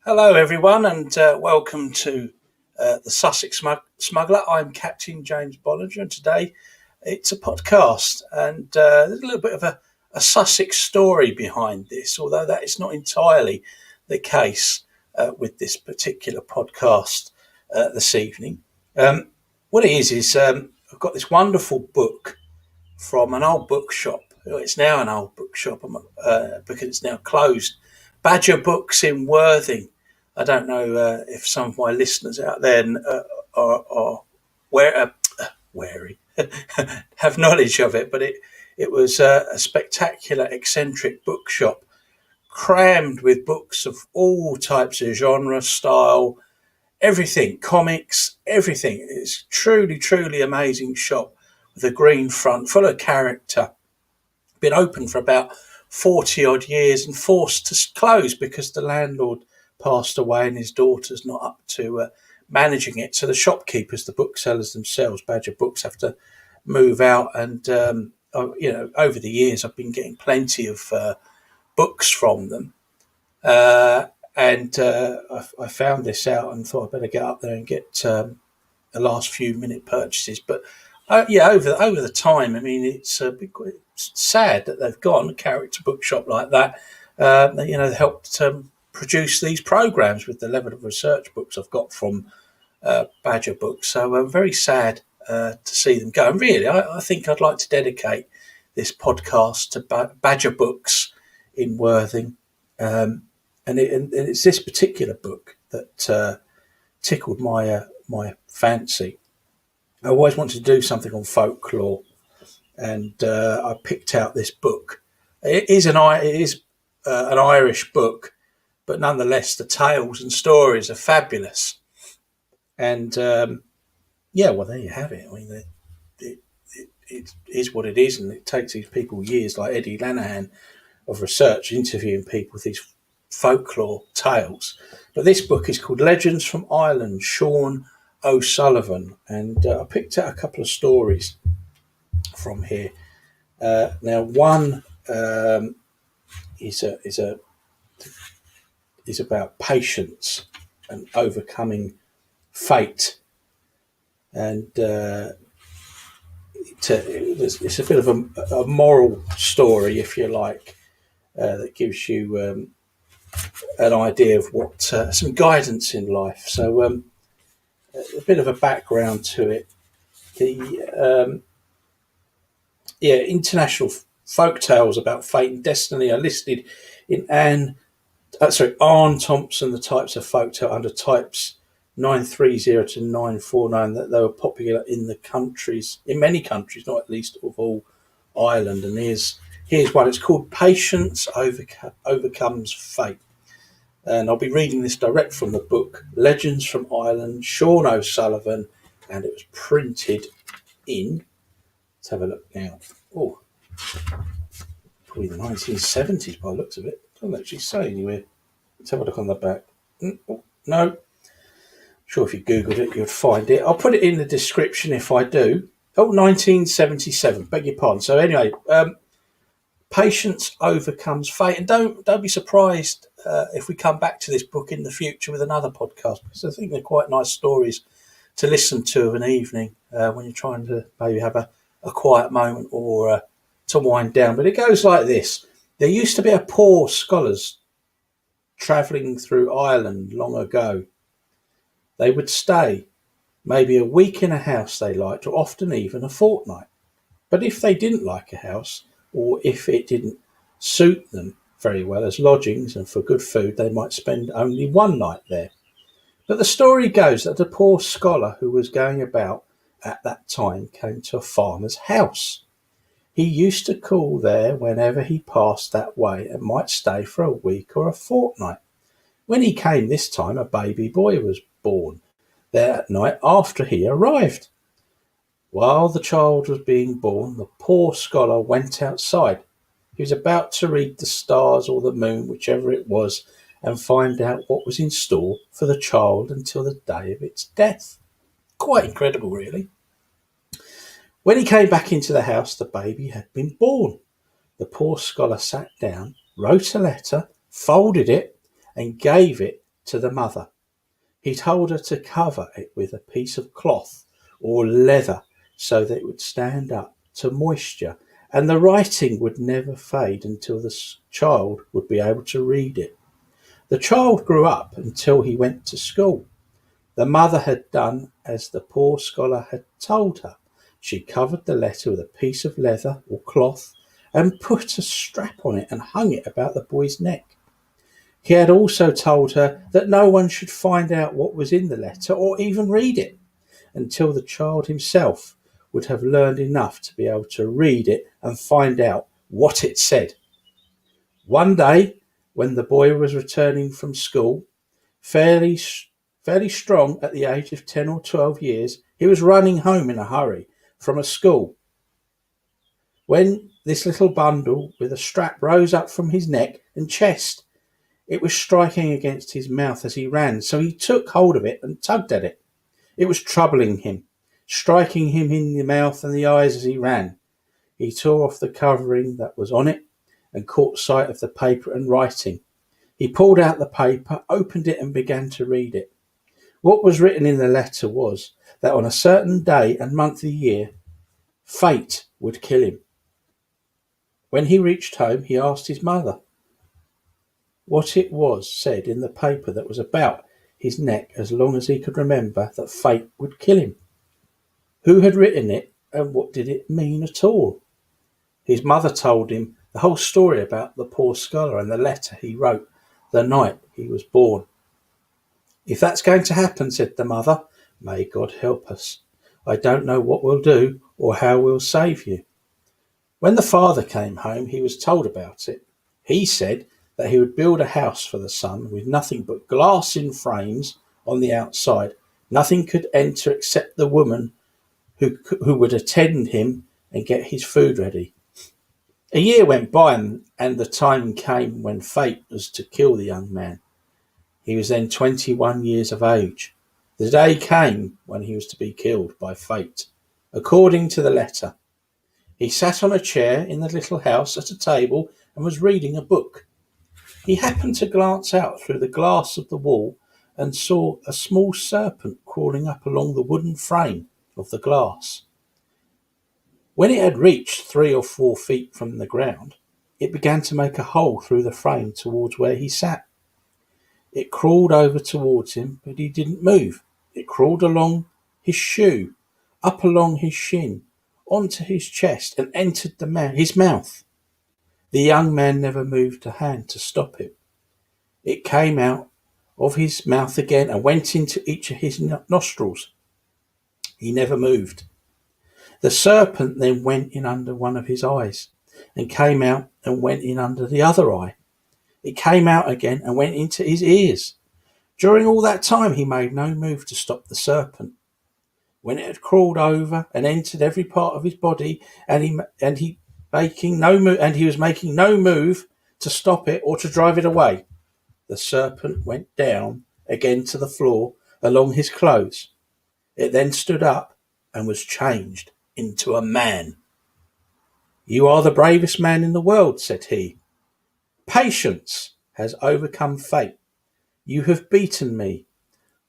Hello, everyone, and welcome to the Sussex Smuggler. I'm Captain James Bollinger, and today it's a podcast, and there's a little bit of a Sussex story behind this, although that is not entirely the case with this particular podcast this evening. What it is I've got this wonderful book from an old bookshop. It's now an old bookshop because it's now closed. Badger Books in Worthing. I don't know if some of my listeners out there are wary, have knowledge of it, but it was a spectacular, eccentric bookshop, crammed with books of all types of genre, style, everything, comics, everything. It's truly, truly amazing shop with a green front, full of character. Been open for about 40 odd years and forced to close because the landlord passed away and his daughter's not up to managing it. So the shopkeepers, the booksellers themselves, Badger Books, have to move out. And, over the years, I've been getting plenty of books from them. I found this out and thought I'd better get up there and get the last few minute purchases. But over the time, I mean, it's sad that they've gone, a character bookshop like that. They helped produce these programs with the level of research books I've got from Badger Books. So I'm very sad to see them go. And really, I think I'd like to dedicate this podcast to Badger Books in Worthing. And it's this particular book that tickled my fancy. I always wanted to do something on folklore, and I picked out this book. It is an Irish book, but nonetheless, the tales and stories are fabulous. And there you have it. I mean, it is what it is, and it takes these people years, like Eddie Lanahan, of research, interviewing people with these folklore tales. But this book is called Legends from Ireland, Sean O'Sullivan, and I picked out a couple of stories from here. Now, one is about patience and overcoming fate, and it's a bit of a moral story, if you like, that gives you an idea of what some guidance in life. So a bit of a background to it. The international folk tales about fate and destiny are listed in Anne Thompson, the types of folktale under types 930 to 949, that they were popular in many countries, not at least of all Ireland. And here's one. It's called Patience Overcomes Fate. And I'll be reading this direct from the book, Legends from Ireland, Sean O'Sullivan, and it was printed in, let's have a look now. Oh, probably the 1970s by the looks of it. Doesn't actually say anywhere. Let's have a look on the back. No. Sure, if you Googled it, you'd find it. I'll put it in the description if I do. 1977, beg your pardon. So anyway, Patience Overcomes Fate. And don't be surprised if we come back to this book in the future with another podcast, because I think they're quite nice stories to listen to of an evening when you're trying to maybe have a quiet moment or to wind down. But it goes like this. There used to be a poor scholars travelling through Ireland long ago. They would stay maybe a week in a house they liked, or often even a fortnight. But if they didn't like a house, or if it didn't suit them very well as lodgings and for good food, they might spend only one night there. But the story goes that a poor scholar who was going about at that time came to a farmer's house. He used to call there whenever he passed that way and might stay for a week or a fortnight. When he came this time, a baby boy was born there at night after he arrived. While the child was being born, the poor scholar went outside. He was about to read the stars or the moon, whichever it was, and find out what was in store for the child until the day of its death. Quite incredible, really. When he came back into the house, the baby had been born. The poor scholar sat down, wrote a letter, folded it, and gave it to the mother. He told her to cover it with a piece of cloth or leather so that it would stand up to moisture and the writing would never fade until the child would be able to read it. The child grew up until he went to school. The mother had done as the poor scholar had told her. She covered the letter with a piece of leather or cloth and put a strap on it and hung it about the boy's neck. He had also told her that no one should find out what was in the letter or even read it until the child himself would have learned enough to be able to read it and find out what it said. One day, when the boy was returning from school, fairly strong at the age of 10 or 12 years, he was running home in a hurry from a school when this little bundle with a strap rose up from his neck and chest. It was striking against his mouth as he ran, so he took hold of it and tugged at it. It was troubling him, striking him in the mouth and the eyes as he ran. He tore off the covering that was on it and caught sight of the paper and writing. He pulled out the paper, opened it and began to read it. What was written in the letter was that on a certain day and month of the year, fate would kill him. When he reached home, he asked his mother what it was said in the paper that was about his neck as long as he could remember that fate would kill him. Who had written it and what did it mean at all? His mother told him the whole story about the poor scholar and the letter he wrote the night he was born. If that's going to happen, said the mother, may God help us. I don't know what we'll do or how we'll save you. When the father came home, he was told about it. He said that he would build a house for the son with nothing but glass in frames on the outside. Nothing could enter except the woman who would attend him and get his food ready. A year went by and the time came when fate was to kill the young man. He was then 21 years of age. The day came when he was to be killed by fate, according to the letter. He sat on a chair in the little house at a table and was reading a book. He happened to glance out through the glass of the wall and saw a small serpent crawling up along the wooden frame of the glass. When it had reached 3 or 4 feet from the ground, it began to make a hole through the frame towards where he sat. It crawled over towards him, but he didn't move. It crawled along his shoe, up along his shin, onto his chest, and entered his mouth. The young man never moved a hand to stop it. It came out of his mouth again and went into each of his nostrils. He never moved. The serpent then went in under one of his eyes and came out and went in under the other eye. It came out again and went into his ears. During all that time, he made no move to stop the serpent. When it had crawled over and entered every part of his body, and he was making no move to stop it or to drive it away, the serpent went down again to the floor along his clothes. It then stood up and was changed into a man. You are the bravest man in the world, said he. Patience has overcome fate. You have beaten me.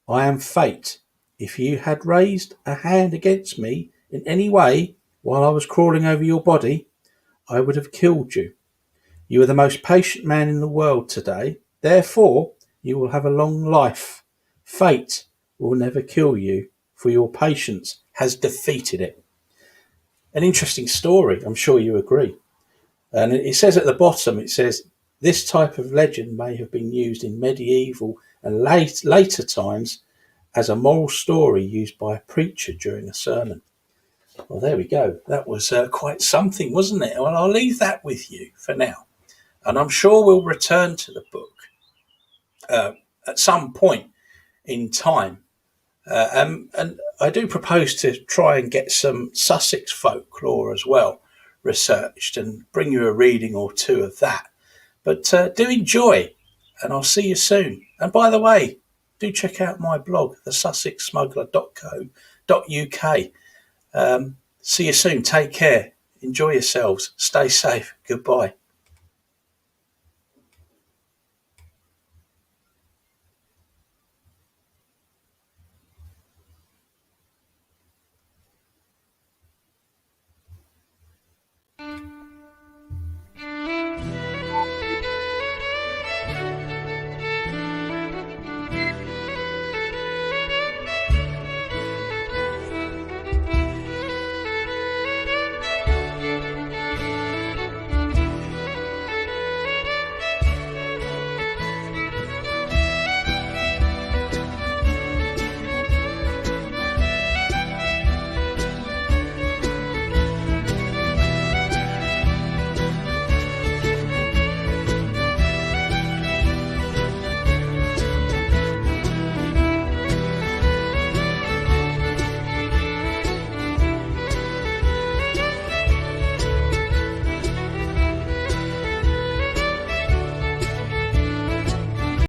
I am fate. If you had raised a hand against me in any way while I was crawling over your body, I would have killed you. You are the most patient man in the world today. Therefore, you will have a long life. Fate will never kill you, for your patience has defeated it. An interesting story, I'm sure you agree. And it says at the bottom, it says, this type of legend may have been used in medieval and later times as a moral story used by a preacher during a sermon. Well, there we go. That was quite something, wasn't it? Well, I'll leave that with you for now. And I'm sure we'll return to the book at some point in time. And I do propose to try and get some Sussex folklore as well researched and bring you a reading or two of that. But do enjoy, and I'll see you soon. And by the way, do check out my blog, thesussexsmuggler.co.uk. See you soon. Take care. Enjoy yourselves. Stay safe. Goodbye.